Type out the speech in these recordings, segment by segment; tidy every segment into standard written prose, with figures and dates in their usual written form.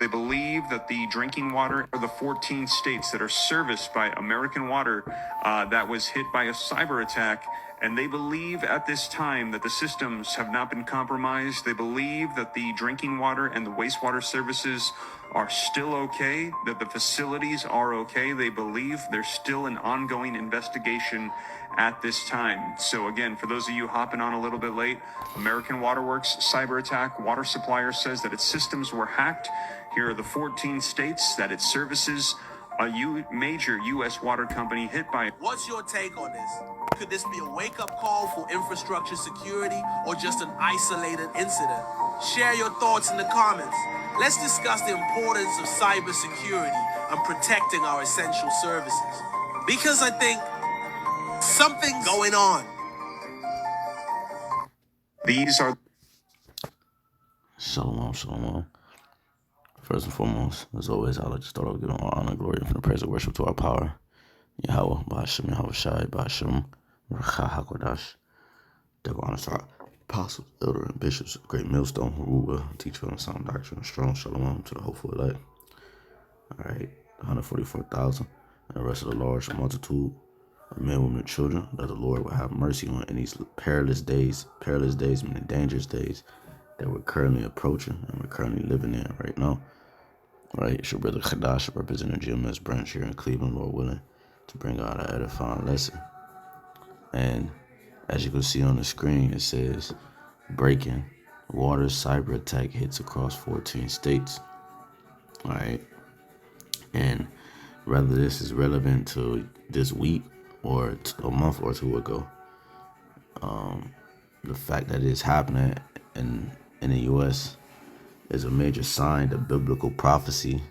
They believe that the drinking water are the 14 states that are serviced by American Water that was hit by a cyber attack. And they believe at this time that the systems have not been compromised. They believe that the drinking water and the wastewater services are still okay, that the facilities are okay. They believe there's still an ongoing investigation at this time. So again, for those of you hopping on a little bit late, American Waterworks cyber attack, water supplier says that its systems were hacked. Here are the 14 states that it services. A major U.S. water company hit by... What's your take on this? Could this be a wake-up call for infrastructure security or just an isolated incident? Share your thoughts in the comments. Let's discuss the importance of cybersecurity and protecting our essential services. Because I think something's going on. These are... Shalom, shalom. First and foremost, as always, I'd like to start off giving all honor, glory, and praise and worship to our power. YAHAWAH, BAHASHAM, YAHAWASHI, BAHASHAM, RAWCHAA, HAQADASH. Double honor to our apostles, elder, and bishops, great millstone, who will teach you on sound doctrine, strong shalom to the hopeful elect. All right, 144,000, and the rest of the large multitude of men, women, and children, that the Lord will have mercy on in these perilous days, meaning dangerous days, that we're currently approaching and we're currently living in right now. Right, it's your brother HAQADASH, representing GMS branch here in Cleveland, Lord willing, to bring out an edifying lesson. And as you can see on the screen, it says, breaking water cyber attack hits across 14 states. All right, and whether this is relevant to this week or a month or two ago, the fact that it's happening in the U.S. is a major sign that biblical prophecy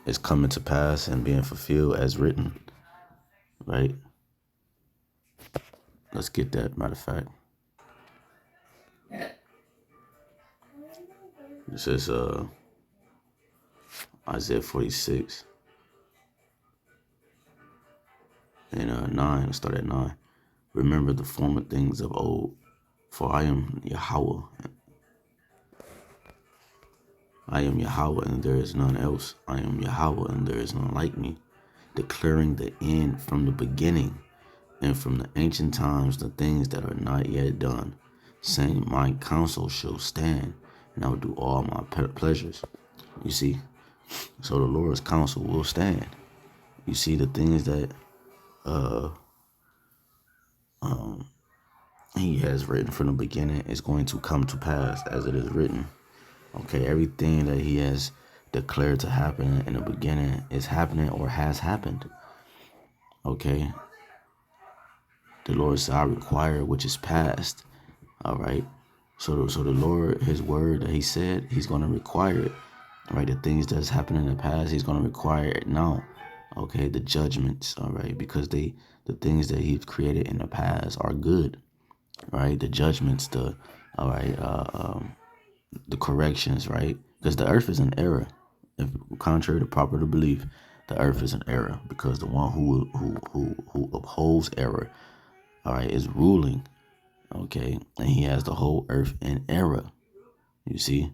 is coming to pass and being fulfilled as written, right? Let's get that, matter of fact. This is Isaiah 46 and 9, start at 9. Remember the former things of old, for I am YAHAWAH. I am YAHAWAH and there is none else. I am YAHAWAH and there is none like me, declaring the end from the beginning, and from the ancient times the things that are not yet done, saying, my counsel shall stand, and I will do all my pleasures. You see, so the Lord's counsel will stand. You see, the things that he has written from the beginning is going to come to pass as it is written. Okay, everything that he has declared to happen in the beginning is happening or has happened. Okay. The Lord said, I require which is past. All right. So the Lord, his word that he said, he's going to require it. All right. The things that's happened in the past, he's going to require it now. Okay. The judgments. All right. Because the things that he's created in the past are good. All right. The judgments, the corrections, right? Because the earth is an error. If contrary to popular belief, the earth is an error because the one who upholds error, all right, is ruling, okay, and he has the whole earth in error. You see,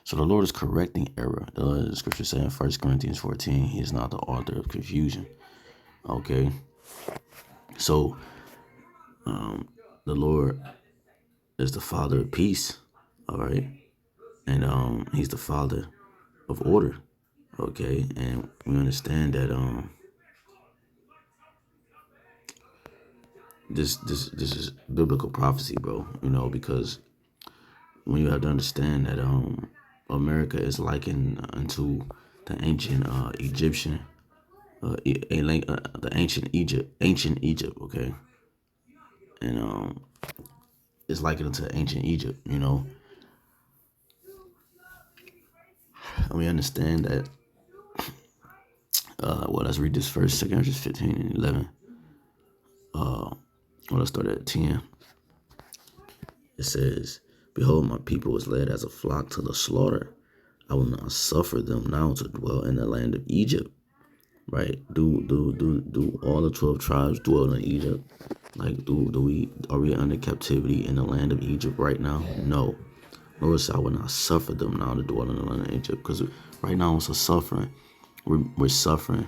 so the Lord is correcting error. The scripture saying in 1 Corinthians 14, he is not the author of confusion. Okay, so the Lord is the Father of peace. All right. And he's the Father of order, okay? And we understand that this is biblical prophecy, bro. You know, because when you have to understand that America is likened unto the ancient Egyptian, the ancient Egypt, okay? And it's likened to ancient Egypt, you know. And we understand that. Well, let's read this first, 2 Corinthians 15 and 11. Well, let's start at 10. It says, behold, my people is led as a flock to the slaughter. I will not suffer them now to dwell in the land of Egypt. Right? Do all the 12 tribes dwell in Egypt? Like, are we under captivity in the land of Egypt right now? No. Lord said, I will not suffer them now to dwell in the land of Egypt. Because right now it's a suffering. We're suffering,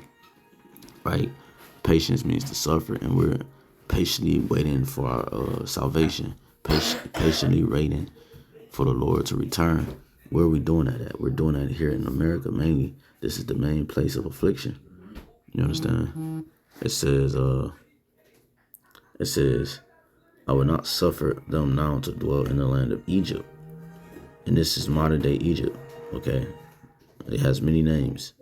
right? Patience means to suffer, and we're patiently waiting for our salvation. Patiently waiting for the Lord to return. Where are we doing that at? We're doing that here in America mainly. This is the main place of affliction. You understand? It says, I will not suffer them now to dwell in the land of Egypt. And this is modern day Egypt, okay? It has many names.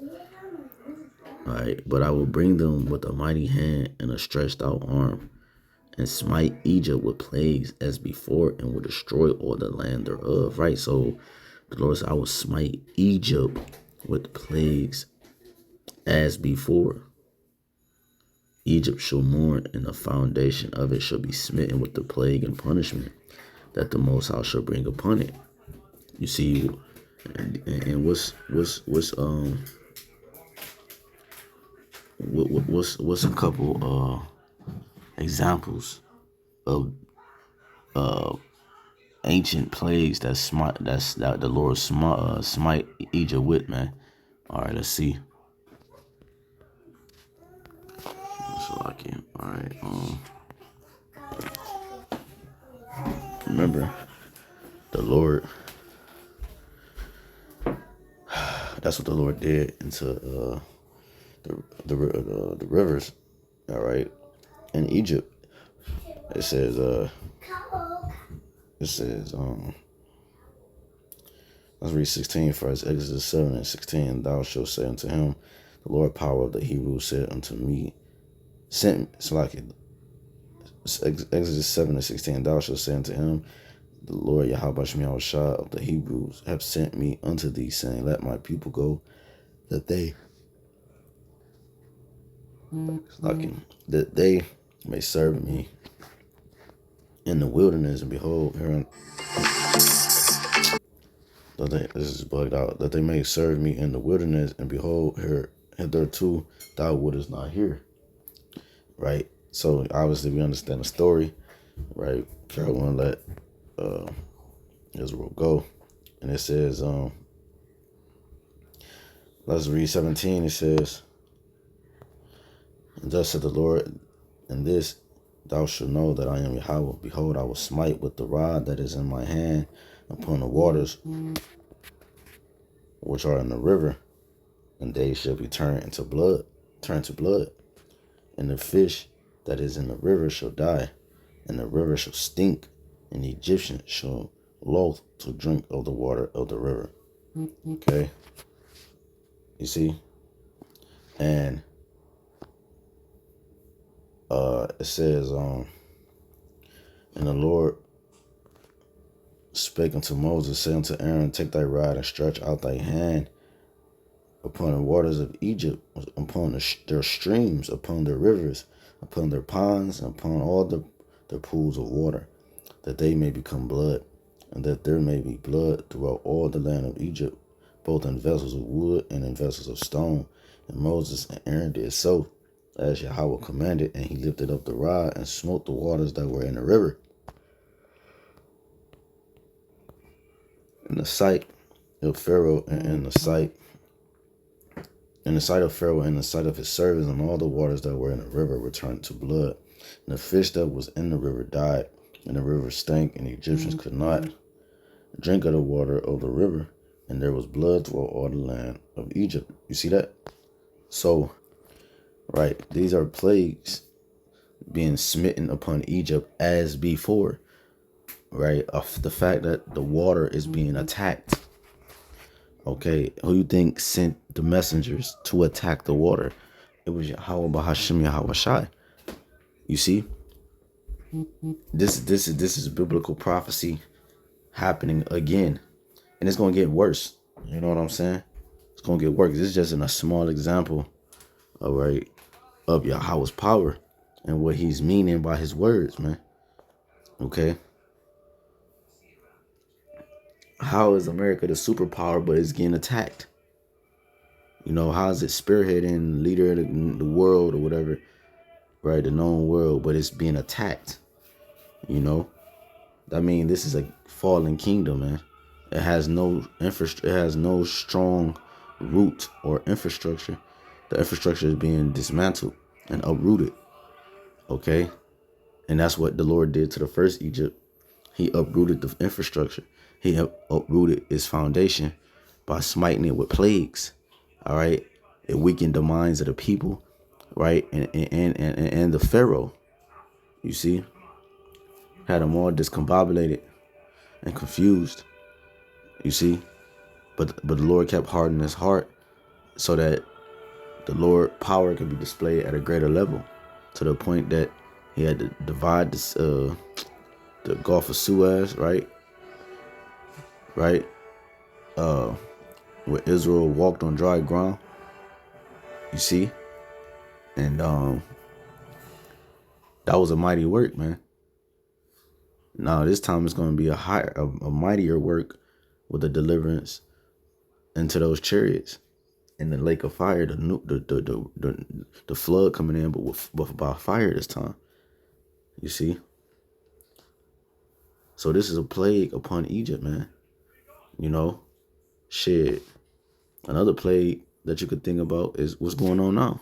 All right, but I will bring them with a mighty hand and a stretched out arm, and smite Egypt with plagues as before, and will destroy all the land thereof. Right, so the Lord said, I will smite Egypt with plagues as before. Egypt shall mourn, and the foundation of it shall be smitten with the plague and punishment that the Most High shall bring upon it. You see, and what's a couple examples of ancient plagues that the Lord smite Egypt with, man? All right, let's see. So I can. All right. Remember, the Lord. That's what the Lord did into the rivers. All right, in Egypt. It says. Let's read 16 first. Exodus 7 and 16. Thou shalt say unto him, the Lord power of the Hebrews said unto me, Exodus 7 and 16. Thou shalt say unto him, the Lord YAHWASHI of the Hebrews have sent me unto thee, saying, let my people go, that they may serve me in the wilderness, and behold, this is bugged out, that they may serve me in the wilderness, and behold, hitherto thou wouldest not hear. Right? So obviously we understand the story, right? Pharaoh wouldn't let Israel go. And it says, let's read 17. It says, and thus said the Lord, and this thou shalt know that I am Yahweh. Behold, I will smite with the rod that is in my hand upon the waters which are in the river, and they shall be turned to blood. And the fish that is in the river shall die, and the river shall stink, and the Egyptians shall loathe to drink of the water of the river. Okay? You see? And it says, and the Lord spake unto Moses, saying unto Aaron, take thy rod and stretch out thy hand upon the waters of Egypt, upon their streams, upon their rivers, upon their ponds, and upon all their pools of water, that they may become blood, and that there may be blood throughout all the land of Egypt, both in vessels of wood and in vessels of stone. And Moses and Aaron did so, as Yahweh commanded, and he lifted up the rod and smote the waters that were in the river. In the sight of Pharaoh and in the sight of Pharaoh and in the sight of his servants, and all the waters that were in the river were turned to blood. And the fish that was in the river died, and the river stank, and the Egyptians could not drink of the water of the river, and there was blood throughout all the land of Egypt. You see that? So, right, these are plagues being smitten upon Egypt as before, right? Of the fact that the water is being attacked. Okay, who you think sent the messengers to attack the water? It was Yahawah, BAHASHAM, YAHAWASHI. You see, this is biblical prophecy happening again, and it's gonna get worse. You know what I'm saying? It's gonna get worse. This is just in a small example, all right, of Yahweh's power and what He's meaning by His words, man. Okay. How is America the superpower, but it's getting attacked? You know, how is it spearheading, leader of the world or whatever, right? The known world, but it's being attacked. You know, I mean, this is a fallen kingdom, man. It has no infrastructure. It has no strong root or infrastructure. The infrastructure is being dismantled and uprooted. Okay, and that's what the Lord did to the first Egypt. He uprooted the infrastructure. He uprooted its foundation by smiting it with plagues. All right, it weakened the minds of the people, right, and the Pharaoh. You see, had them all discombobulated and confused. You see, but the Lord kept hardening his heart so that the Lord power could be displayed at a greater level, to the point that he had to divide this, the Gulf of Suez, right, where Israel walked on dry ground. You see, and that was a mighty work, man. Now this time it's going to be a mightier work with the deliverance into those chariots in the lake of fire, the flood coming in, but by fire this time. You see, so this is a plague upon Egypt, man. You know, shit. Another plague that you could think about is what's going on now.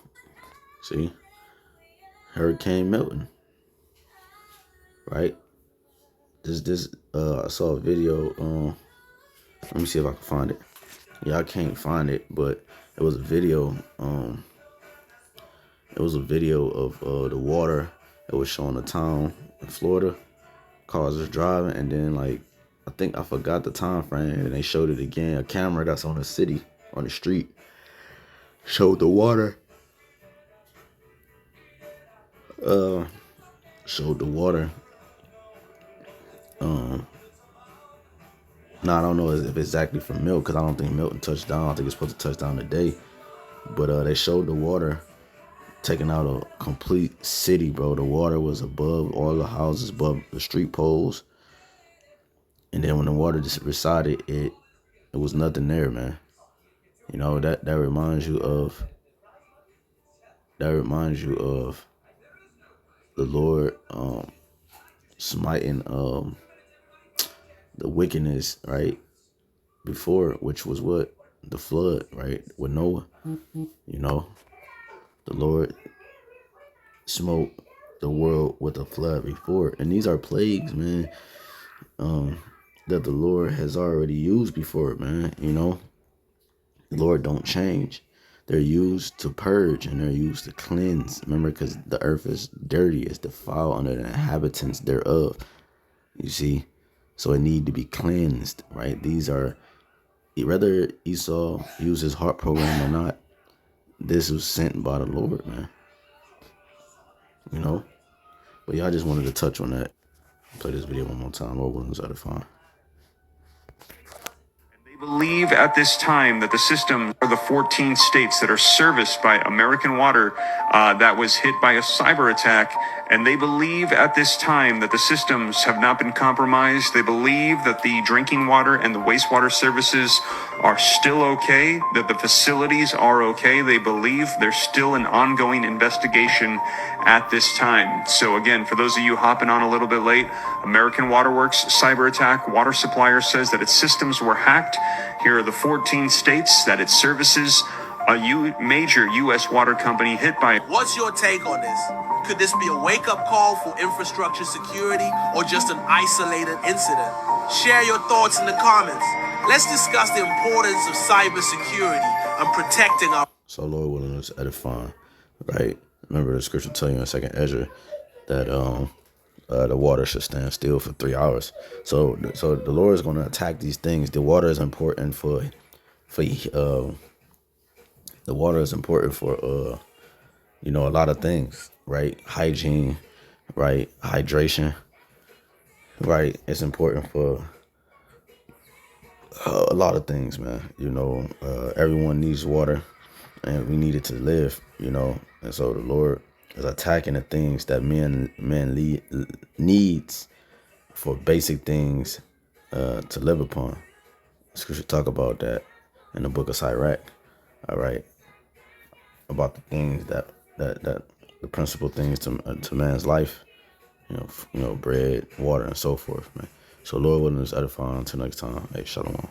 See, Hurricane Milton, right? I saw a video. Let me see if I can find it. Yeah, I can't find it, but it was a video. It was a video of the water. It was showing a town in Florida. Cars was driving, and then like I forgot the time frame, and they showed it again. A camera that's on the city, on the street, showed the water. Showed the water. Now I don't know if exactly from Milton, because I don't think Milton touched down. I think it's supposed to touch down today. But they showed the water taking out a complete city, bro. The water was above all the houses, above the street poles. And then when the water just receded, it was nothing there, man. You know, that reminds you of the Lord smiting the wickedness, right? Before, which was what? The flood, right? With Noah. You know, the Lord smote the world with a flood before. And these are plagues, man, that the Lord has already used before, man. You know, the Lord don't change. They're used to purge and they're used to cleanse. Remember, because the earth is dirty, it's defiled under the inhabitants thereof. You see? So it need to be cleansed, right? These are, whether Esau used his heart program or not, this was sent by the Lord, man. You know? But yeah, I just wanted to touch on that. Play this video one more time. Lord willing, is fine. They believe at this time that the system are the 14 states that are serviced by American water that was hit by a cyber attack. And they believe at this time that the systems have not been compromised. They believe that the drinking water and the wastewater services are still okay, that the facilities are okay. They believe there's still an ongoing investigation at this time. So again, for those of you hopping on a little bit late, American Waterworks cyber attack, water supplier says that its systems were hacked. Here are the 14 states that it services. A major U.S. water company hit by... What's your take on this? Could this be a wake-up call for infrastructure security or just an isolated incident? Share your thoughts in the comments. Let's discuss the importance of cybersecurity and protecting our... So Lord willing, is edifying, right? Remember the scripture tell you in 2nd Ezra that the water should stand still for 3 hours. So the Lord is going to attack these things. The water is important for you know, a lot of things, right? Hygiene, right? Hydration, right? It's important for a lot of things, man. You know, everyone needs water, and we need it to live, you know. And so the Lord is attacking the things that man needs for basic things to live upon. Scripture talk about that in the book of Sirach, all right, about the things that the principal things to man's life, you know, bread, water, and so forth, man. So Lord willing, is edifying. Until next time. Hey, shalom.